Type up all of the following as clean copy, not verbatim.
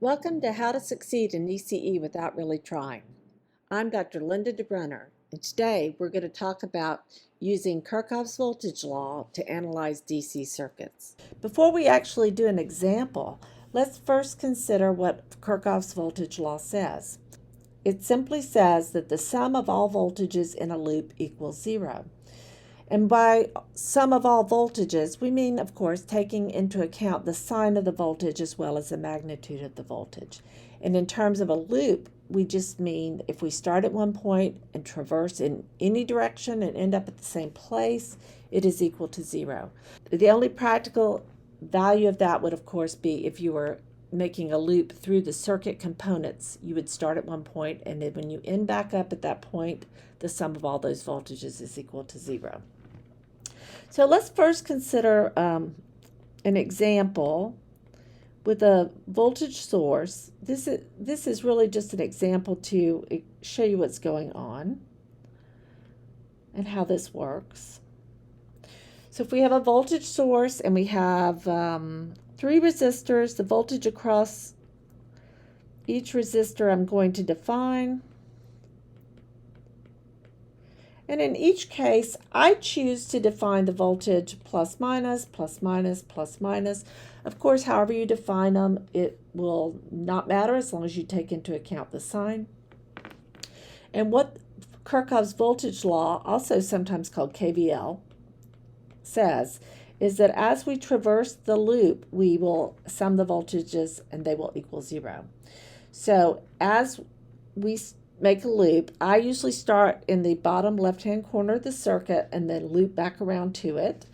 Welcome to How to Succeed in ECE Without Really Trying. I'm Dr. Linda DeBrenner, and today we're going to talk about using Kirchhoff's voltage law to analyze DC circuits. Before we actually do an example, let's first consider what Kirchhoff's voltage law says. It simply says that the sum of all voltages in a loop equals zero. And by sum of all voltages, we mean, of course, taking into account the sign of the voltage as well as the magnitude of the voltage. And in terms of a loop, we just mean if we start at one point and traverse in any direction and end up at the same place, it is equal to zero. The only practical value of that would, of course, be if you were making a loop through the circuit components. You would start at one point, and then when you end back up at that point, the sum of all those voltages is equal to zero. So let's first consider an example with a voltage source. This is really just an example to show you what's going on and how this works. So if we have a voltage source and we have 3 resistors, the voltage across each resistor I'm going to define. And in each case, I choose to define the voltage plus minus, plus minus, plus minus. Of course, however you define them, it will not matter as long as you take into account the sign. And what Kirchhoff's voltage law, also sometimes called KVL, says is that as we traverse the loop, we will sum the voltages and they will equal zero. So as we make a loop, I usually start in the bottom left-hand corner of the circuit and then loop back around to it.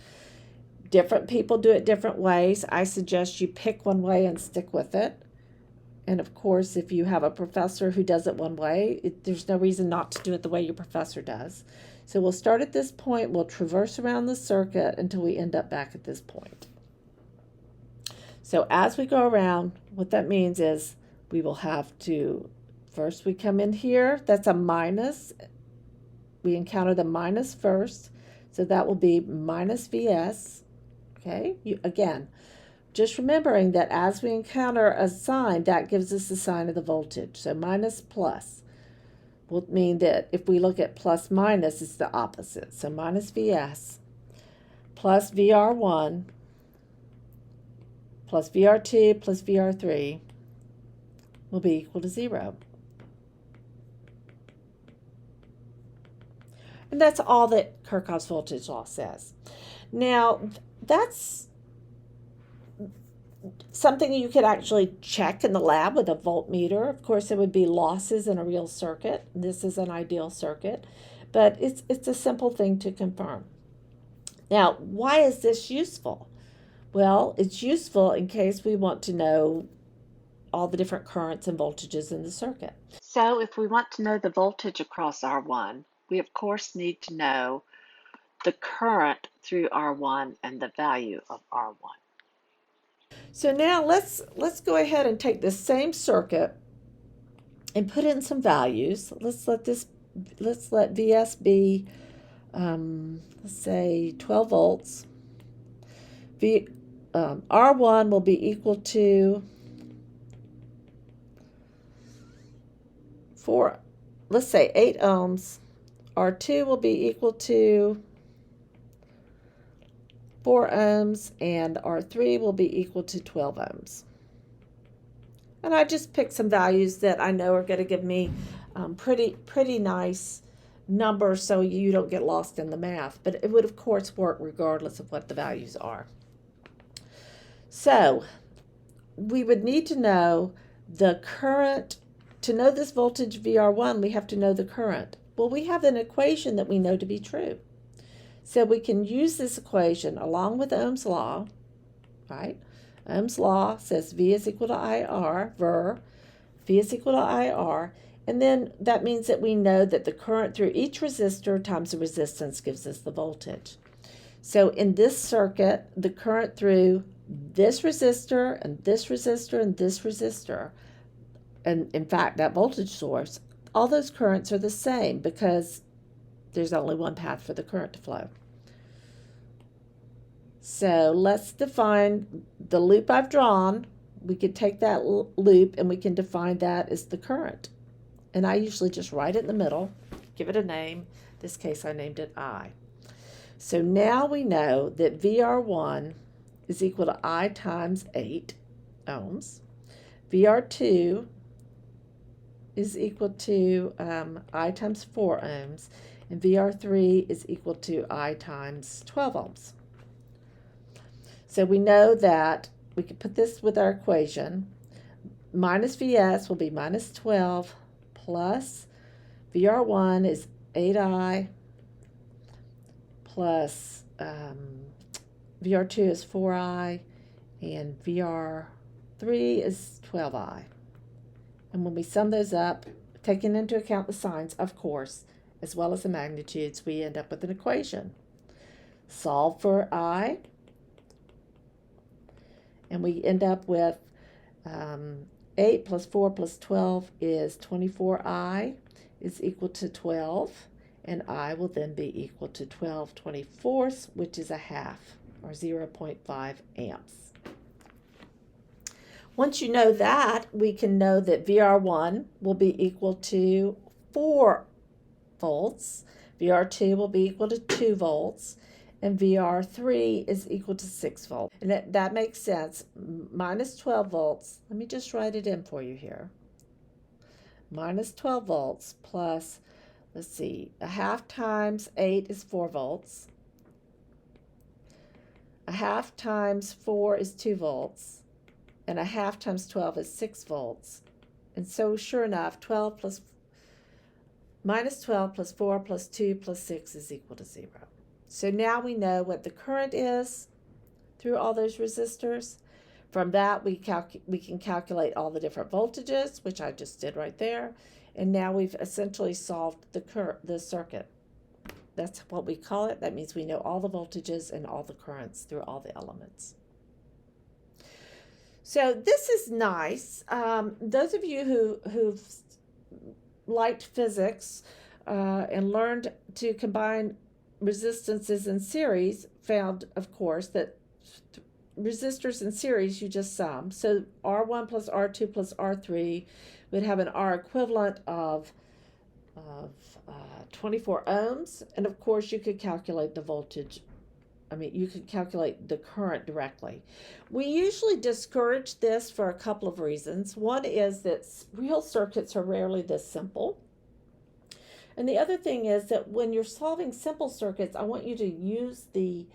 Different people do it different ways. I suggest you pick one way and stick with it. And of course, if you have a professor who does it one way, there's no reason not to do it the way your professor does. So we'll start at this point, we'll traverse around the circuit until we end up back at this point. So as we go around, what that means is we will have to first, we come in here, that's a minus. We encounter the minus first, so that will be minus Vs, okay? Again, just remembering that as we encounter a sign, that gives us the sign of the voltage. So minus plus will mean that if we look at plus minus, it's the opposite. So minus Vs plus VR1 plus VR2 plus VR3 will be equal to zero. And that's all that Kirchhoff's voltage law says. Now, that's something you could actually check in the lab with a voltmeter. Of course, there would be losses in a real circuit. This is an ideal circuit, but it's a simple thing to confirm. Now, why is this useful? Well, it's useful in case we want to know all the different currents and voltages in the circuit. So if we want to know the voltage across R1, we of course need to know the current through R1 and the value of R1. So now let's go ahead and take this same circuit and put in some values. Let's let Vs be let's say 12 volts. R1 will be equal to 8 ohms. R2 will be equal to 4 ohms, and R3 will be equal to 12 ohms. And I just picked some values that I know are going to give me pretty nice numbers so you don't get lost in the math. But it would, of course, work regardless of what the values are. So we would need to know the current. To know this voltage VR1, we have to know the current. Well, we have an equation that we know to be true. So we can use this equation along with Ohm's law, right? Ohm's law says V is equal to IR, V is equal to IR, and then that means that we know that the current through each resistor times the resistance gives us the voltage. So in this circuit, the current through this resistor and this resistor and this resistor, and in fact, that voltage source, all those currents are the same because there's only one path for the current to flow. So let's define the loop I've drawn we could take that loop and we can define that as the current. And I usually just write it in the middle, give it a name. In this case, I named it I. So now we know that VR1 is equal to I times 8 ohms. VR2 is equal to I times 4 ohms. And VR3 is equal to I times 12 ohms. So we know that we can put this with our equation. Minus Vs will be minus 12 plus VR1 is 8I plus VR2 is 4I and VR3 is 12I. And when we sum those up, taking into account the signs, of course, as well as the magnitudes, we end up with an equation. Solve for I, and we end up with 8 plus 4 plus 12 is 24I is equal to 12, and I will then be equal to 12/24, which is a half, or 0.5 amps. Once you know that, we can know that VR1 will be equal to 4 volts, VR2 will be equal to 2 volts, and VR3 is equal to 6 volts. And that makes sense. Minus 12 volts, let me just write it in for you here. Minus 12 volts plus, let's see, a half times 8 is 4 volts. A half times 4 is 2 volts. And a half times 12 is 6 volts. And so sure enough, minus 12 plus 4 plus 2 plus 6 is equal to 0. So now we know what the current is through all those resistors. From that, we can calculate all the different voltages, which I just did right there. And now we've essentially solved the circuit. That's what we call it. That means we know all the voltages and all the currents through all the elements. So this is nice. Those of you who've liked physics and learned to combine resistances in series found, of course, that resistors in series you just sum. So R1 plus R2 plus R3 would have an R equivalent of 24 ohms. And of course, you could calculate the voltage. You could calculate the current directly. We usually discourage this for a couple of reasons. One is that real circuits are rarely this simple. And the other thing is that when you're solving simple circuits, I want you to use the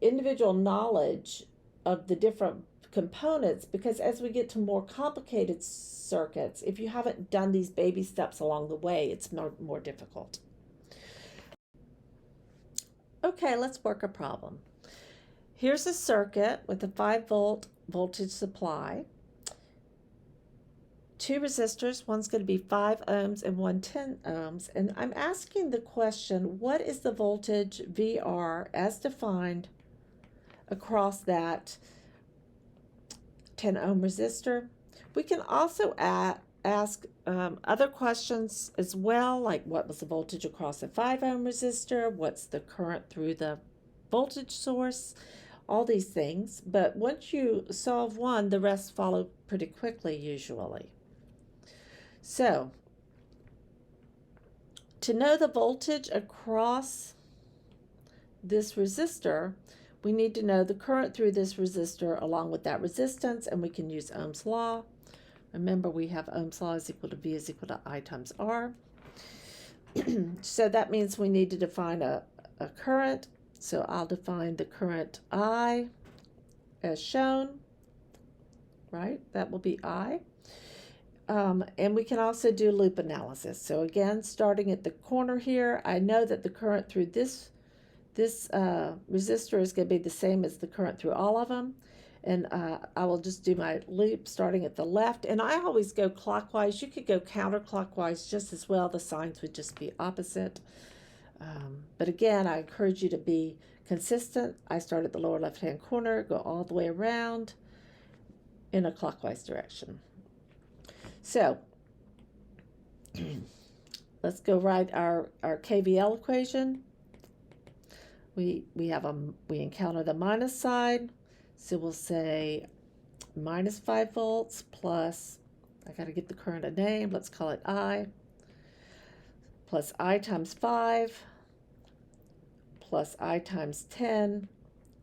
individual knowledge of the different components, because as we get to more complicated circuits, if you haven't done these baby steps along the way, it's more difficult. Okay, let's work a problem. Here's a circuit with a 5-volt voltage supply. 2 resistors, one's going to be 5 ohms and one 10 ohms. And I'm asking the question, what is the voltage VR as defined across that 10 ohm resistor? We can also ask other questions as well, like what was the voltage across a 5 ohm resistor? What's the current through the voltage source? All these things. But once you solve one, the rest follow pretty quickly usually. So, to know the voltage across this resistor, we need to know the current through this resistor along with that resistance, and we can use Ohm's law. Remember, we have Ohm's law is equal to V is equal to I times R. So that means we need to define a current. So I'll define the current I as shown, right? That will be I. And we can also do loop analysis. So again, starting at the corner here, I know that the current through this resistor is going to be the same as the current through all of them. And I will just do my loop starting at the left. And I always go clockwise. You could go counterclockwise just as well. The signs would just be opposite. But again, I encourage you to be consistent. I start at the lower left-hand corner, go all the way around in a clockwise direction. So let's go write our KVL equation. We encounter the minus side, so we'll say minus 5 volts plus, I got to give the current a name, let's call it I, plus I times 5 plus I times 10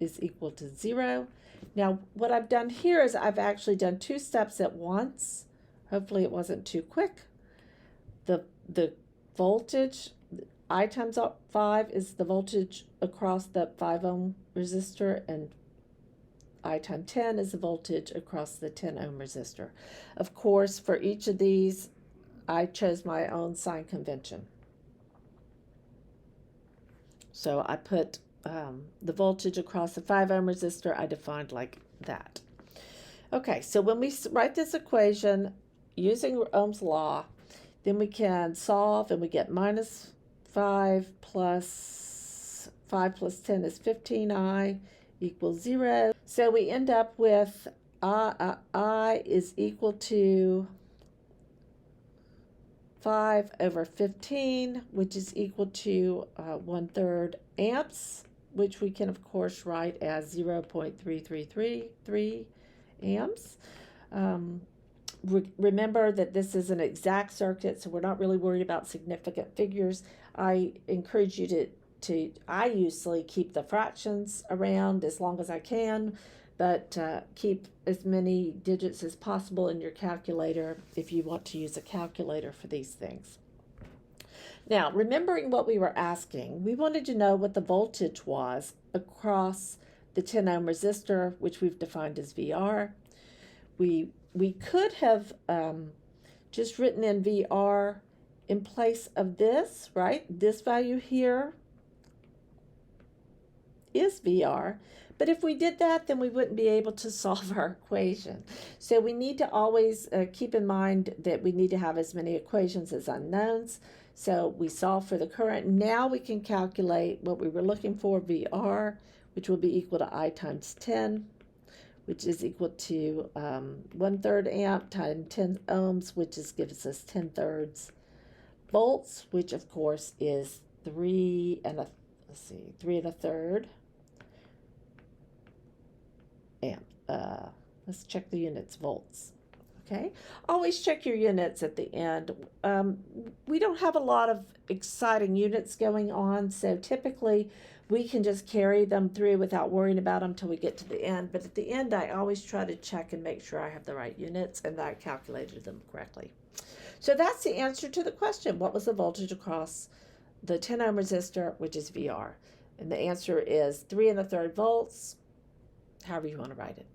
is equal to 0. Now, what I've done here is I've actually done 2 steps at once. Hopefully it wasn't too quick. The voltage, I times 5 is the voltage across the 5 ohm resistor, and I times 10 is the voltage across the 10 ohm resistor. Of course, for each of these, I chose my own sign convention. So I put the voltage across the 5 ohm resistor, I defined like that. Okay, so when we write this equation using Ohm's law, then we can solve and we get minus 5 plus 5 plus 10 is 15I equals 0. So we end up with I is equal to 5 over 15, which is equal to 1/3 amps, which we can, of course, write as 0.3333 amps. Remember that this is an exact circuit, so we're not really worried about significant figures. I encourage you I usually keep the fractions around as long as I can, but keep as many digits as possible in your calculator if you want to use a calculator for these things. Now, remembering what we were asking, we wanted to know what the voltage was across the 10 ohm resistor, which we've defined as VR. We could have just written in VR in place of this, right? This value here is VR. But if we did that, then we wouldn't be able to solve our equation. So we need to always keep in mind that we need to have as many equations as unknowns. So we solve for the current. Now we can calculate what we were looking for, VR, which will be equal to I times 10, which is equal to 1/3 amp times 10 ohms, which gives us 10/3 volts, which of course is 3 1/3 amp. Let's check the units, volts. Okay, always check your units at the end. We don't have a lot of exciting units going on, so typically we can just carry them through without worrying about them till we get to the end. But at the end, I always try to check and make sure I have the right units and that I calculated them correctly. So that's the answer to the question. What was the voltage across the 10 ohm resistor, which is VR? And the answer is 3 1/3 volts, however you want to write it.